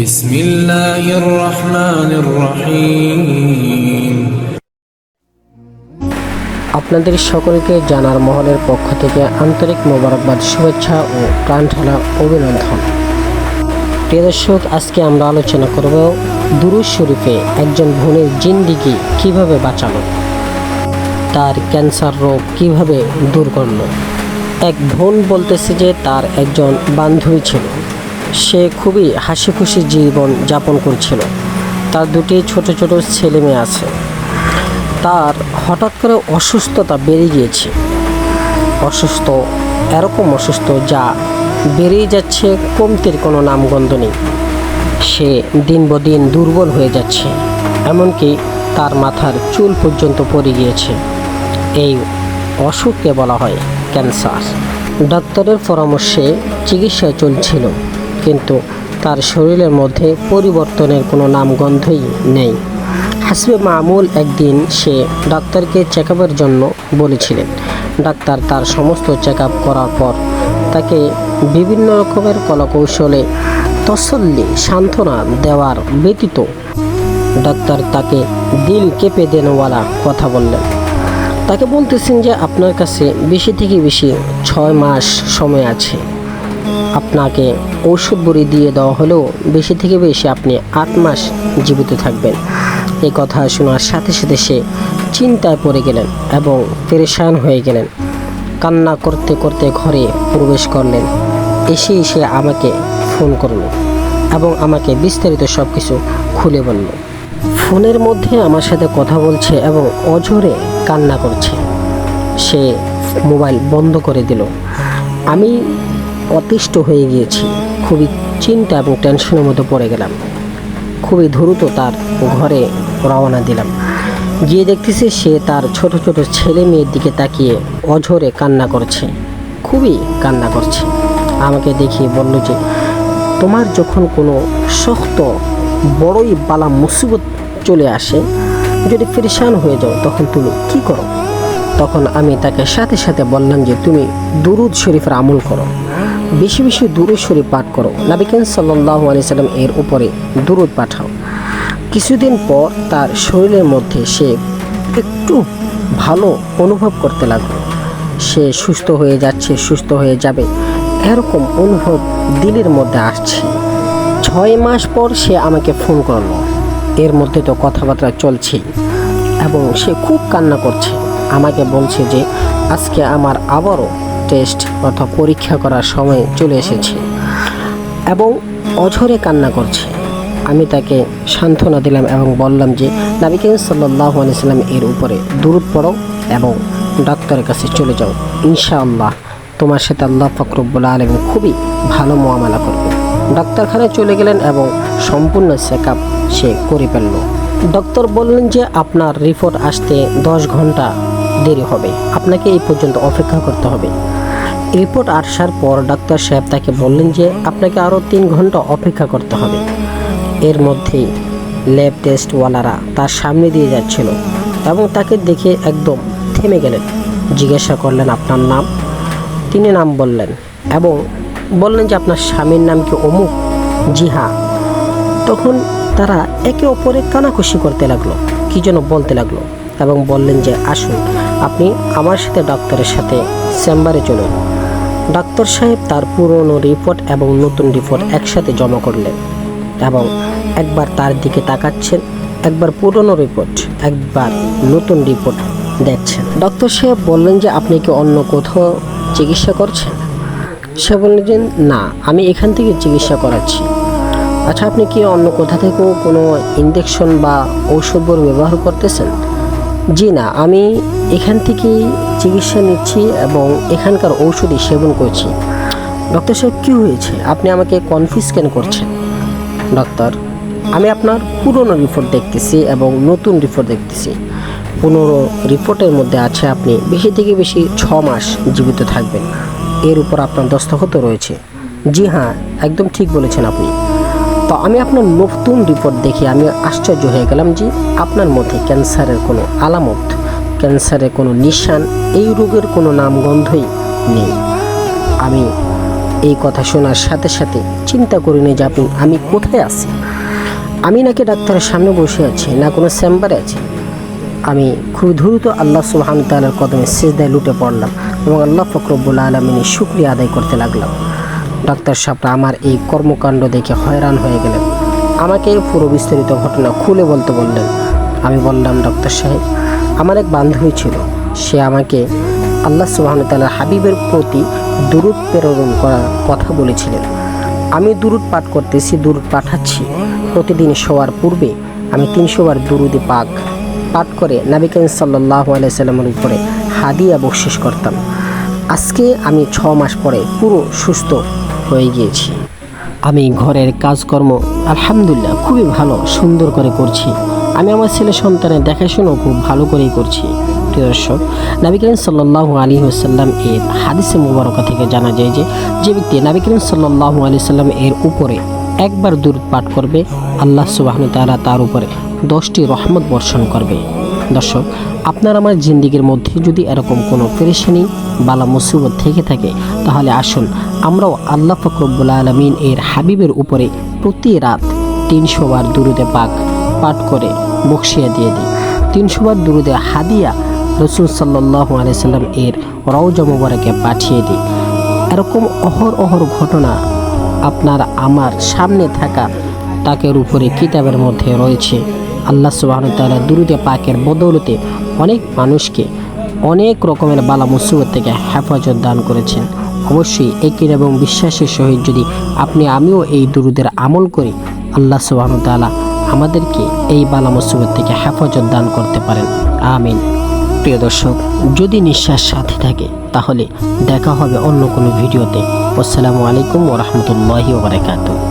بسم الله الرحمن الرحيم আপনাদের সকলকে জানার মহলের পক্ষ থেকে আন্তরিক মোবারকবাদ, শুভেচ্ছা ও প্রাণঢালা অভিনন্দন। প্রিয় দর্শক, আজকে আমরা আলোচনা করব দুরূদ শরীফে একজন বোনের জিন্দেগি কিভাবে বাঁচালো, তার ক্যান্সার রোগ কিভাবে দূর করলো। এক বোন বলতেছে যে তার একজন বান্ধবী ছিল, সে খুবই হাসি খুশি জীবন যাপন করছিল। তার দুটি ছোট ছোট ছেলে মেয়ে আছে। তার হঠাৎ করে অসুস্থতা বেড়ে গিয়েছে। এরকম অসুস্থ যা বেড়েই যাচ্ছে, কমতির কোনো নামগন্ধ নেই। সে দিন বদিন দুর্বল হয়ে যাচ্ছে, এমনকি তার মাথার চুল পর্যন্ত পড়ে গিয়েছে। এই অসুখকে বলা হয় ক্যান্সার। ডাক্তারের পরামর্শে চিকিৎসা চলছিল, কিন্তু তার শরীরের মধ্যে পরিবর্তনের কোনো নামগন্ধই নেই। হাসবে মামুল একদিন সে ডাক্তারকে চেক আপের জন্য বলেছিলেন। ডাক্তার তার সমস্ত চেক আপ করার পর তাকে বিভিন্ন রকমের কলাকৌশলে তসল্লি সান্ত্বনা দেওয়ার ব্যতীত ডাক্তার তাকে দিল কেঁপে দেনওয়ালা কথা বললেন। তাকে বলতেছেন যে আপনার কাছে বেশি থেকে বেশি 6 মাস সময় আছে। আপনাকে ঔষধ বড়ি দিয়ে দেওয়া হলেও বেশি থেকে বেশি আপনি 8 মাস জীবিত থাকবেন। এই কথা শোনার সাথে সাথে সে চিন্তায় পড়ে গেলেন এবং পেরেশান হয়ে গেলেন। কান্না করতে করতে ঘরে প্রবেশ করলেন। এসে আমাকে ফোন করল এবং আমাকে বিস্তারিত সব কিছু খুলে বলল। ফোনের মধ্যে আমার সাথে কথা বলছে এবং অঝরে কান্না করছে। সে মোবাইল বন্ধ করে দিল। আমি অতিষ্ঠ হয়ে গিয়েছি, খুবই চিন্তা এবং টেনশনের মধ্যে পড়ে গেলাম। খুবই দ্রুত তার ঘরে রওনা দিলাম। গিয়ে দেখতেছি সে তার ছোট ছোট ছেলে মেয়ের দিকে তাকিয়ে অঝরে কান্না করছে, খুবই কান্না করছে। আমাকে দেখিয়ে বলল যে তোমার যখন কোনো শক্ত বড়ই বালা মুসিবত চলে আসে, যদি পেরেশান হয়ে যাও, তখন তুমি কি করো? তখন আমি তাকে সাথে সাথে বললাম যে তুমি দুরূদ শরীফের আমল করো, বেশি বেশি দুরূদ শরীফ পাঠ করো, নবী করিম সাল্লাল্লাহু আলাইহি সাল্লাম এর উপরে দুরূদ পাঠাও। কিছুদিন পর তার শরীরের মধ্যে সে একটু ভালো অনুভব করতে লাগলো। সে সুস্থ হয়ে যাচ্ছে, সুস্থ হয়ে যাবে, এরকম অনুভব দিলের মধ্যে আসছে। 6 মাস পর সে আমাকে ফোন করলো। এর মধ্যে তো কথাবার্তা চলছেই এবং সে খুব কান্না করছে। আমাকে বলছে যে আজকে আমার আবারও টেস্ট অর্থাৎ পরীক্ষা করার সময় চলে এসেছে এবং অঝরে কান্না করছে। আমি তাকে সান্ত্বনা দিলাম এবং বললাম যে নবী করিম সাল্লাল্লাহু আলাইহি সাল্লাম এর উপরে দুরূদ পড়ো এবং ডাক্তারের কাছে চলে যাও। ইনশাআল্লাহ তোমার সাথে আল্লাহ পাক রব্বুল আলামিন খুবই ভালো মুআমালা করবে। ডাক্তারখানায় চলে গেলেন এবং সম্পূর্ণ চেক আপ সে করে ফেলল। ডক্টর বললেন যে আপনার রিপোর্ট আসতে 10 ঘন্টা দেরি হবে, আপনাকে এই পর্যন্ত অপেক্ষা করতে হবে। রিপোর্ট আসার পর ডাক্তার সাহেব তাকে বললেন যে আপনাকে আরও 3 ঘন্টা অপেক্ষা করতে হবে। এর মধ্যেই ল্যাব টেস্টওয়ালারা তার সামনে দিয়ে যাচ্ছিল এবং তাকে দেখে একদম থেমে গেলেন। জিজ্ঞাসা করলেন আপনার নাম। তিনি নাম বললেন এবং বললেন যে আপনার স্বামীর নাম কি অমুক? জি হ্যাঁ। তখন তারা একে অপরে কানাকষি করতে লাগলো, কি যেন বলতে লাগলো এবং বললেন যে আসুন আপনি আমার সাথে ডাক্তারের সাথে চেম্বারে চলুন। ডাক্তার সাহেব তার পুরনো রিপোর্ট এবং নতুন রিপোর্ট একসাথে জমা করলেন এবং একবার তার দিকে তাকাচ্ছেন, একবার পুরনো রিপোর্ট, একবার নতুন রিপোর্ট দেখছেন। ডাক্তার সাহেব বললেন যে আপনি কি অন্য কোথাও চিকিৎসা করছেন? সে বললেন যে না, আমি এখান থেকে চিকিৎসা করাচ্ছি। আচ্ছা, আপনি কি অন্য কোথা থেকেও কোনো ইনজেকশন বা ঔষধ ব্যবহার করতেছেন? জি না, আমি এখান থেকেই চিকিৎসা নিচ্ছি এবং এখানকার ঔষধই সেবন করছি। ডক্টর সাহেব কী হয়েছে? আপনি আমাকে কনফিউজ কেন করছেন? ডক্টর, আমি আপনার পুরনো রিপোর্ট দেখতেছি এবং নতুন রিপোর্ট দেখতেছি। পুরনো রিপোর্টের মধ্যে আছে আপনি বেশি থেকে বেশি 6 মাস জীবিত থাকবেন, এর উপর আপনার দস্তখত রয়েছে। জি হ্যাঁ, একদম ঠিক বলেছেন আপনি। তো আমি আপনার নতুন রিপোর্ট দেখে আমি আশ্চর্য হয়ে গেলাম যে আপনার মধ্যে ক্যান্সারের কোনো আলামত, ক্যান্সারের কোনো নিশান, এই রোগের কোনো নামগন্ধই নেই। আমি এই কথা শোনার সাথে সাথে চিন্তা করিনি যে আমি কোথায় আছি। আমি নাকি ডাক্তারের সামনে বসে আছি, না কোনো চেম্বারে আছি। আমি খুব দ্রুত আল্লাহ সুবহানাহু ওয়া তাআলার কদমে সিজদায় লুটে পড়লাম এবং আল্লাহ পাক রব্বুল আলামিনের শুকরিয়া আদায় করতে লাগলাম। ডাক্তার সাহেবরা আমার এই কর্মকাণ্ড দেখে হয়রান হয়ে গেলেন। আমাকে পুরো বিস্তারিত ঘটনা খুলে বলতে বললেন। আমি বললাম, ডক্টর সাহেব, আমার এক বান্ধবী ছিল, সে আমাকে আল্লাহ সুবহানাহু ওয়া তাআলার হাবিবের প্রতি দুরূদ প্রেরণ করার কথা বলেছিলেন। আমি দুরূদ পাঠ করতেছি, দুরূদ পাঠাচ্ছি। প্রতিদিন শোয়ার পূর্বে আমি 300 বার দুরূদে পাক পাঠ করে নবী করিম সাল্লাল্লাহু আলাইহি সাল্লামের উপরে হাদিয়া বকশিশ করতাম। আজকে আমি 6 মাস পরে পুরো সুস্থ হয়ে গিয়েছি। আমি ঘরের কাজকর্ম আলহামদুলিল্লাহ খুবই ভালো সুন্দর করে করছি। আমি আমার ছেলে সন্তানের দেখাশোনাও খুব ভালো করেই করছি। প্রিয় দর্শক, নবী করিম সাল্লাল্লাহু আলাইহি ওয়াসাল্লাম এর হাদিসে মুবারকা থেকে জানা যায় যে ব্যক্তি নবী করিম সাল্লাল্লাহু আলাইহি ওয়াসাল্লাম এর উপরে একবার দুরূদ পাঠ করবে, আল্লাহ সুবহানাহু ওয়া তাআলা তার উপরে 10টি রহমত বর্ষণ করবে। দর্শক, আপনার আমার জিন্দেগির মধ্যে যদি এরকম কোনো পেরেশানি বালা মুসিবত থেকে থাকে, তাহলে আসুন আমরাও আল্লাহ পাক রব্বুল আলামিন এর হাবিবের উপরে প্রতি রাত 300 বার দুরূদে পাক পাঠ করে বকশিয়া দিয়ে দিই। 300 বার দুরূদে হাদিয়া রাসূল সাল্লাল্লাহু আলাইহি সাল্লাম এর রওজা মুবারকে পাঠিয়ে দিই। এরকম অহরহ ঘটনা আপনার আমার সামনে থাকা তাকের উপরে কিতাবের মধ্যে রয়েছে। আল্লাহ সুবহানাহু ওয়া তাআলা দুরূদে পাকের বদৌলতে অনেক মানুষকে অনেক রকমের বালা মুসিবত থেকে হেফাজত দান করেছেন। অবশ্যই একিন এবং বিশ্বাসের সহিত যদি আমিও এই দুরূদের আমল করি, আল্লাহ সুবহানাহু ওয়া তাআলা আমাদেরকে এই বালা মুসিবত থেকে হেফাজত দান করতে পারেন। আমিন। প্রিয় দর্শক, যদি নিঃশ্বাস সাথে থাকে তাহলে দেখা হবে অন্য কোনো ভিডিওতে। আসসালামু আলাইকুম ওয়া রাহমাতুল্লাহি ওয়া বারাকাতুহু।